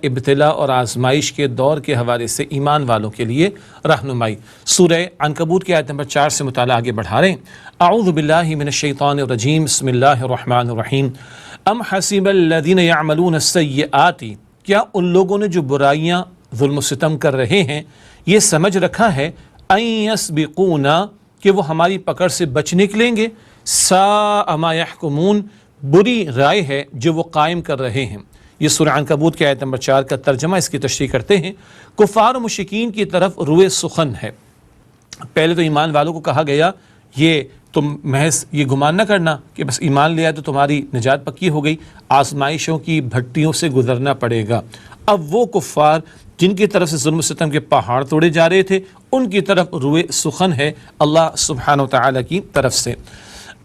ابتلا اور آزمائش کے دور کے حوالے سے ایمان والوں کے لیے رہنمائی۔ سورہ عنکبوت کی آیت نمبر 4 سے مطالعہ آگے بڑھا رہے ہیں۔ اعوذ باللہ من الشیطان الرجیم، بسم اللہ الرحمن الرحیم۔ ام حسب الذین یعملون السیئات، کیا ان لوگوں نے جو برائیاں ظلم و ستم کر رہے ہیں یہ سمجھ رکھا ہے ان یسبقونا، کہ وہ ہماری پکڑ سے بچ نکلیں گے؟ ساء ما یحکمون، بری رائے ہے جو وہ قائم کر رہے ہیں۔ یہ سورہ عنکبوت کی آیت نمبر 4 کا ترجمہ، اس کی تشریح کرتے ہیں۔ کفار و مشرکین کی طرف روئے سخن ہے۔ پہلے تو ایمان والوں کو کہا گیا یہ تم محض یہ گمان نہ کرنا کہ بس ایمان لے آئے تو تمہاری نجات پکی ہو گئی، آزمائشوں کی بھٹیوں سے گزرنا پڑے گا۔ اب وہ کفار جن کی طرف سے ظلم و ستم کے پہاڑ توڑے جا رہے تھے ان کی طرف روئے سخن ہے اللہ سبحانہ و تعالیٰ کی طرف سے۔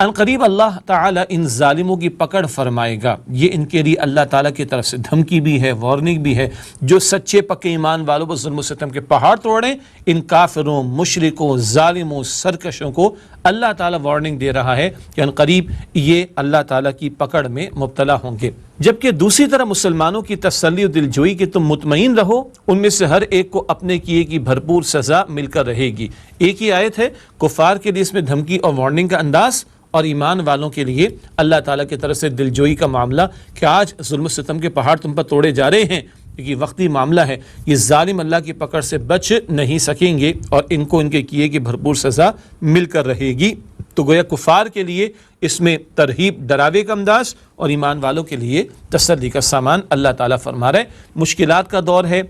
ان قریب اللہ تعالیٰ ان ظالموں کی پکڑ فرمائے گا۔ یہ ان کے لیے اللہ تعالیٰ کی طرف سے دھمکی بھی ہے، وارننگ بھی ہے۔ جو سچے پکے ایمان والوں پر ظلم و ستم کے پہاڑ توڑیں، ان کافروں، مشرکوں، ظالموں، سرکشوں کو اللہ تعالیٰ وارننگ دے رہا ہے کہ ان قریب یہ اللہ تعالیٰ کی پکڑ میں مبتلا ہوں گے۔ جبکہ دوسری طرف مسلمانوں کی تسلی و دلجوئی کہ تم مطمئن رہو، ان میں سے ہر ایک کو اپنے کیے کی بھرپور سزا مل کر رہے گی۔ ایک ہی آیت ہے، کفار کے لیے اس میں دھمکی اور وارننگ کا انداز، اور ایمان والوں کے لیے اللہ تعالیٰ کی طرف سے دلجوئی کا معاملہ کہ آج ظلم و ستم کے پہاڑ تم پر توڑے جا رہے ہیں، یہ وقتی معاملہ ہے، یہ ظالم اللہ کی پکڑ سے بچ نہیں سکیں گے اور ان کو ان کے کیے کی بھرپور سزا مل کر رہے گی۔ تو گویا کفار کے لیے اس میں ترہیب، ڈراوے کا انداز، اور ایمان والوں کے لیے تسلی کا سامان اللہ تعالیٰ فرما رہے۔ مشکلات کا دور ہے،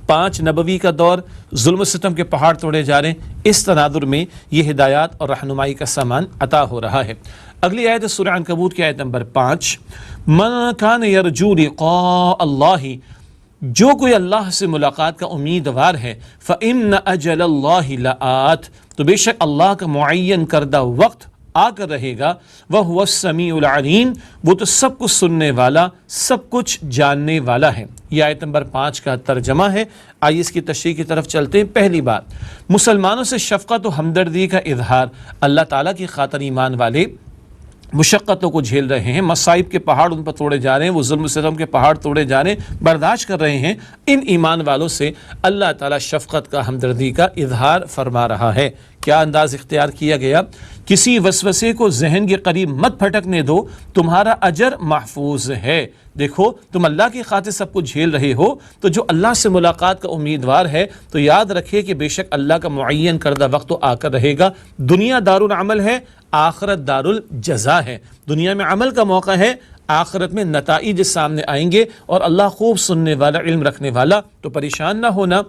5 نبوی کا دور، ظلم و ستم کے پہاڑ توڑے جا رہے ہیں، اس تناظر میں یہ ہدایات اور رہنمائی کا سامان عطا ہو رہا ہے۔ اگلی آیت سورہ عنکبوت کی آیت نمبر 5، من کان یرجو لقاء اللہ، جو کوئی اللہ سے ملاقات کا امیدوار ہے، فإن أجل اللہ لآت، تو بے شک اللہ کا معین کردہ وقت آ کر رہے گا۔ وَهُوَ السَّمِيعُ الْعَلِيمُ، وہ تو سب کچھ سننے والا، سب کچھ جاننے والا ہے۔ یہ آیت نمبر 5 کا ترجمہ ہے۔ آئیے اس کی تشریح کی طرف چلتے ہیں۔ پہلی بات، مسلمانوں سے شفقت و ہمدردی کا اظہار۔ اللہ تعالیٰ کی خاطر ایمان والے مشقتوں کو جھیل رہے ہیں، مصائب کے پہاڑ ان پر توڑے جا رہے ہیں، وہ ظلم و ستم کے پہاڑ توڑے جا رہے ہیں، برداشت کر رہے ہیں۔ ان ایمان والوں سے اللہ تعالیٰ شفقت کا، ہمدردی کا اظہار فرما رہا ہے۔ کیا انداز اختیار کیا گیا؟ کسی وسوسے کو ذہن کے قریب مت پھٹکنے دو، تمہارا اجر محفوظ ہے۔ دیکھو تم اللہ کی خاطر سب کو جھیل رہے ہو، تو جو اللہ سے ملاقات کا امیدوار ہے تو یاد رکھے کہ بے شک اللہ کا معین کردہ وقت تو آ کر رہے گا۔ دنیا دارالعمل ہے، آخرت دارالجزا ہے۔ دنیا میں عمل کا موقع ہے، آخرت میں نتائج سامنے آئیں گے، اور اللہ خوب سننے والا، علم رکھنے والا۔ تو پریشان نہ ہونا،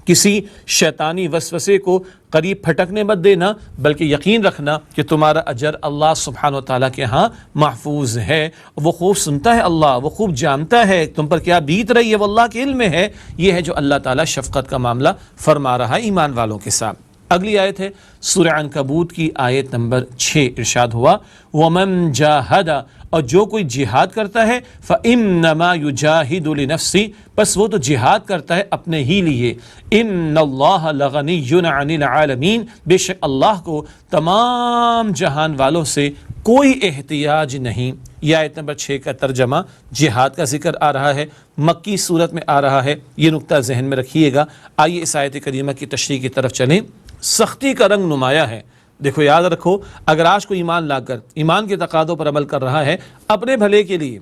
کسی شیطانی وسوسے کو قریب پھٹکنے مت دینا، بلکہ یقین رکھنا کہ تمہارا اجر اللہ سبحانہ و تعالیٰ کے ہاں محفوظ ہے۔ وہ خوب سنتا ہے اللہ، وہ خوب جانتا ہے تم پر کیا بیت رہی ہے، وہ اللہ کے علم میں ہے۔ یہ ہے جو اللہ تعالیٰ شفقت کا معاملہ فرما رہا ہے ایمان والوں کے ساتھ۔ اگلی آیت ہے سورہ عنکبوت کی آیت نمبر 6، ارشاد ہوا وَمَن جَاهَدَ، اور جو کوئی جہاد کرتا ہے، فَإِنَّمَا يُجَاهِدُ لِنَفْسِهِ، پس وہ تو جہاد کرتا ہے اپنے ہی لیے۔ إِنَّ اللَّهَ لَغَنِيٌّ عَنِ الْعَالَمِينَ، بے شک اللہ کو تمام جہان والوں سے کوئی احتیاج نہیں۔ یہ آیت نمبر 6 کا ترجمہ، جہاد کا ذکر آ رہا ہے، مکی صورت میں آ رہا ہے، یہ نقطہ ذہن میں رکھیے گا۔ آئیے اس آیت کریمہ کی تشریح کی طرف چلیں۔ سختی کا رنگ نمایاں ہے۔ دیکھو یاد رکھو، اگر آج کوئی ایمان لا کر ایمان کے تقاضوں پر عمل کر رہا ہے، اپنے بھلے کے لیے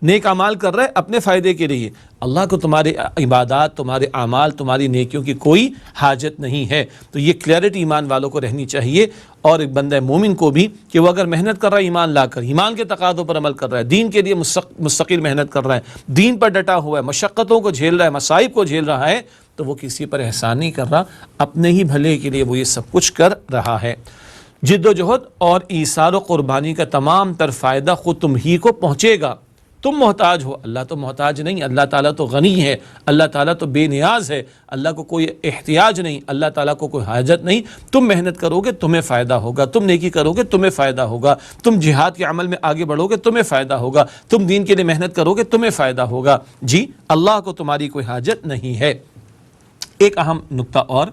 نیک اعمال کر رہا ہے، اپنے فائدے کے لیے، اللہ کو تمہارے عبادات، تمہارے اعمال، تمہاری نیکیوں کی کوئی حاجت نہیں ہے۔ تو یہ کلیئرٹی ایمان والوں کو رہنی چاہیے، اور ایک بندہ مومن کو بھی، کہ وہ اگر محنت کر رہا ہے ایمان لا کر، ایمان کے تقاضوں پر عمل کر رہا ہے، دین کے لیے مستقل محنت کر رہا ہے، دین پر ڈٹا ہوا ہے، مشقتوں کو جھیل رہا ہے، مصائب کو جھیل رہا ہے، تو وہ کسی پر احسان نہیں کر رہا، اپنے ہی بھلے کے لیے وہ یہ سب کچھ کر رہا ہے۔ جد و جہد اور ایثار و قربانی کا تمام تر فائدہ خود تم ہی کو پہنچے گا۔ تم محتاج ہو، اللہ تو محتاج نہیں، اللہ تعالیٰ تو غنی ہے، اللہ تعالیٰ تو بے نیاز ہے، اللہ کو کوئی احتیاج نہیں، اللہ تعالیٰ کو کوئی حاجت نہیں۔ تم محنت کرو گے تمہیں فائدہ ہوگا، تم نیکی کرو گے تمہیں فائدہ ہوگا، تم جہاد کے عمل میں آگے بڑھو گے تمہیں فائدہ ہوگا، تم دین کے لیے محنت کرو گے تمہیں فائدہ ہوگا۔ جی، اللہ کو تمہاری کوئی حاجت نہیں ہے۔ ایک اہم نقطہ اور،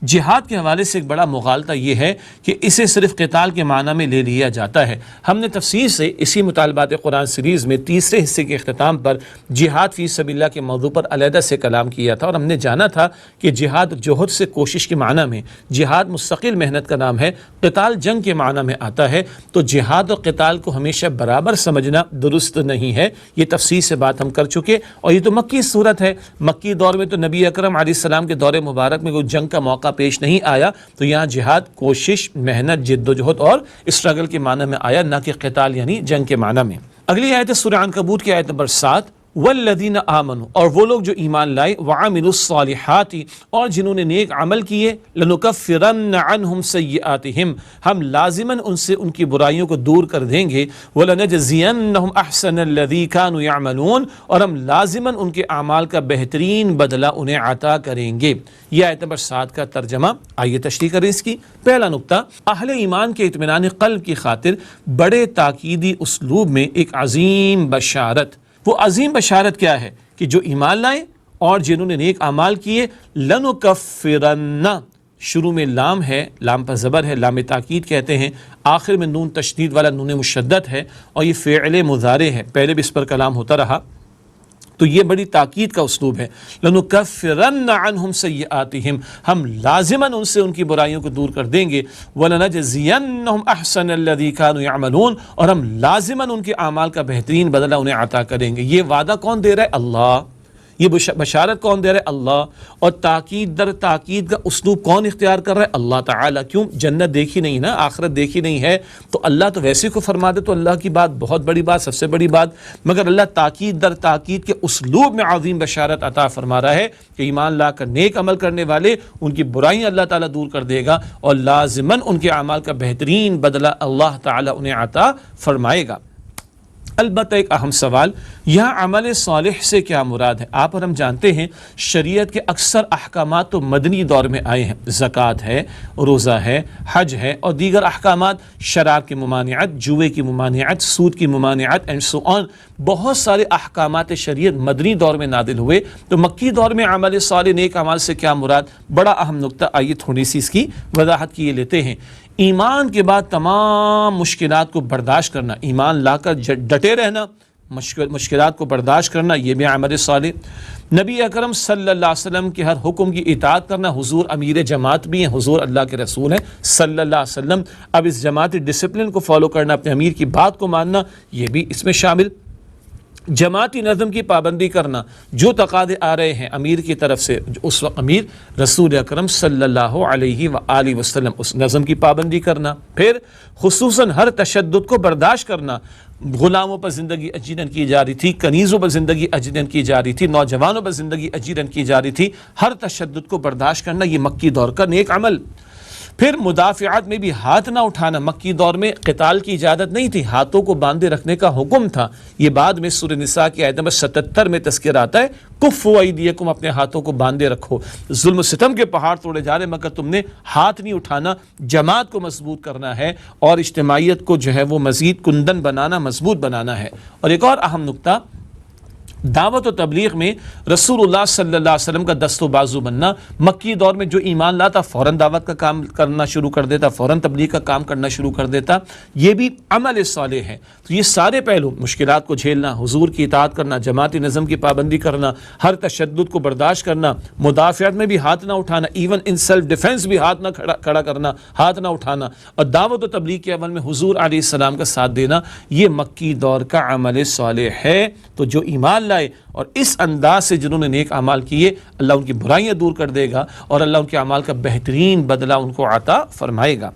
جہاد کے حوالے سے ایک بڑا مغالطہ یہ ہے کہ اسے صرف قتال کے معنی میں لے لیا جاتا ہے۔ ہم نے تفصیل سے اسی مطالبات قرآن سیریز میں تیسرے حصے کے اختتام پر جہاد فی سبیل اللہ کے موضوع پر علیحدہ سے کلام کیا تھا، اور ہم نے جانا تھا کہ جہاد جوہد سے کوشش کے معنی میں، جہاد مستقل محنت کا نام ہے، قتال جنگ کے معنی میں آتا ہے، تو جہاد اور قتال کو ہمیشہ برابر سمجھنا درست نہیں ہے۔ یہ تفصیل سے بات ہم کر چکے، اور یہ تو مکی صورت ہے، مکی دور میں تو نبی اکرم علیہ السلام کے دور مبارک میں کوئی جنگ کا موقع پیش نہیں آیا، تو یہاں جہاد کوشش، محنت، جد و جہد اور اسٹرگل کے معنی میں آیا، نہ کہ قتال یعنی جنگ کے معنی میں۔ اگلی آیت ہے سورہ عنکبوت کی آیت نمبر 7، والذین آمنوا، اور وہ لوگ جو ایمان لائے، وعملوا الصالحات، اور جنہوں نے نیک عمل کیے، لنکفرن عنہم سیئاتہم، ہم لازماً ان سے ان کی برائیوں کو دور کر دیں گے، ولنجزینہم احسن الذی کانوا یعملون، اور ہم لازماً ان کے اعمال کا بہترین بدلہ انہیں عطا کریں گے۔ یہ آیت نمبر 7 کا ترجمہ، آئیے تشریح کریں اس کی۔ پہلا نقطہ، اہل ایمان کے اطمینان قلب کی خاطر بڑے تاکیدی اسلوب میں ایک عظیم بشارت، وہ عظیم بشارت کیا ہے کہ جو ایمان لائے اور جنہوں نے نیک اعمال کیے، لنکفرن، شروع میں لام ہے، لام پر زبر ہے، لام تاکید کہتے ہیں، آخر میں نون تشدید والا نون مشدد ہے، اور یہ فعل مضارع ہے، پہلے بھی اس پر کلام ہوتا رہا، تو یہ بڑی تاکید کا اسلوب ہے۔ لنکفرن عنہم سیئاتہم، ہم لازماً ان سے ان کی برائیوں کو دور کر دیں گے، ولنجزینہم احسن الذی کانوا یعملون، اور ہم لازماً ان کے اعمال کا بہترین بدلہ انہیں عطا کریں گے۔ یہ وعدہ کون دے رہا ہے؟ اللہ۔ یہ بشارت کون دے رہا ہے؟ اللہ۔ اور تاکید در تاکید کا اسلوب کون اختیار کر رہا ہے؟ اللہ تعالیٰ۔ کیوں؟ جنت دیکھی نہیں نا، آخرت دیکھی نہیں ہے، تو اللہ تو ویسے کو فرما دے تو اللہ کی بات بہت بڑی بات، سب سے بڑی بات، مگر اللہ تاکید در تاکید کے اسلوب میں عظیم بشارت عطا فرما رہا ہے کہ ایمان لا کر نیک عمل کرنے والے، ان کی برائیاں اللہ تعالیٰ دور کر دے گا، اور لازماً ان کے اعمال کا بہترین بدلہ اللہ تعالیٰ انہیں عطا فرمائے گا۔ البتہ ایک اہم سوال، یہاں عمل صالح سے کیا مراد ہے؟ آپ اور ہم جانتے ہیں شریعت کے اکثر احکامات تو مدنی دور میں آئے ہیں، زکوٰۃ ہے، روزہ ہے، حج ہے، اور دیگر احکامات، شراب کی ممانعت، جوئے کی ممانعت، سود کی ممانعت اینڈ سو آن، بہت سارے احکامات شریعت مدنی دور میں نازل ہوئے۔ تو مکی دور میں عمل صالح، نیک اعمال سے کیا مراد؟ بڑا اہم نقطہ، آئیے تھوڑی سی اس کی وضاحت کیے لیتے ہیں۔ ایمان کے بعد تمام مشکلات کو برداشت کرنا، ایمان لا کر ڈٹے رہنا، مشکلات کو برداشت کرنا، یہ بھی عمل صالح۔ نبی اکرم صلی اللہ علیہ وسلم کے ہر حکم کی اطاعت کرنا، حضور امیر جماعت بھی ہیں، حضور اللہ کے رسول ہیں صلی اللہ علیہ وسلم، اب اس جماعتی ڈسپلن کو فالو کرنا، اپنے امیر کی بات کو ماننا، یہ بھی اس میں شامل۔ جماعتی نظم کی پابندی کرنا، جو تقاضے آ رہے ہیں امیر کی طرف سے، اس وقت امیر رسول اکرم صلی اللہ علیہ وآلہ وسلم، اس نظم کی پابندی کرنا۔ پھر خصوصاً ہر تشدد کو برداشت کرنا، غلاموں پر زندگی اجیرن کی جا رہی تھی، کنیزوں پر زندگی اجیرن کی جا رہی تھی، نوجوانوں پر زندگی اجیرن کی جا رہی تھی، ہر تشدد کو برداشت کرنا، یہ مکی دور کا نیک عمل۔ پھر مدافعات میں بھی ہاتھ نہ اٹھانا، مکی دور میں قتال کی اجازت نہیں تھی، ہاتھوں کو باندھے رکھنے کا حکم تھا، یہ بعد میں سورہ نساء کی آیت نمبر 77 میں تذکر آتا ہے، کفوا ایدیکم، اپنے ہاتھوں کو باندھے رکھو، ظلم و ستم کے پہاڑ توڑے جا رہے مگر تم نے ہاتھ نہیں اٹھانا، جماعت کو مضبوط کرنا ہے، اور اجتماعیت کو جو ہے وہ مزید کندن بنانا، مضبوط بنانا ہے۔ اور ایک اور اہم نقطہ، دعوت و تبلیغ میں رسول اللہ صلی اللہ علیہ وسلم کا دست و بازو بننا، مکی دور میں جو ایمان لاتا فوراً دعوت کا کام کرنا شروع کر دیتا، فوراً تبلیغ کا کام کرنا شروع کر دیتا، یہ بھی عمل صالح ہے۔ تو یہ سارے پہلو، مشکلات کو جھیلنا، حضور کی اطاعت کرنا، جماعتی نظم کی پابندی کرنا، ہر تشدد کو برداشت کرنا، مدافعت میں بھی ہاتھ نہ اٹھانا، ایون ان سیلف ڈیفنس بھی ہاتھ نہ کھڑا کرنا، ہاتھ نہ اٹھانا، اور دعوت و تبلیغ کے عمل میں حضور علیہ السلام کا ساتھ دینا، یہ مکی دور کا عمل صالح ہے۔ تو جو ایمان لائے اور اس انداز سے جنہوں نے نیک اعمال کیے، اللہ ان کی برائیاں دور کر دے گا، اور اللہ ان کے اعمال کا بہترین بدلہ ان کو عطا فرمائے گا۔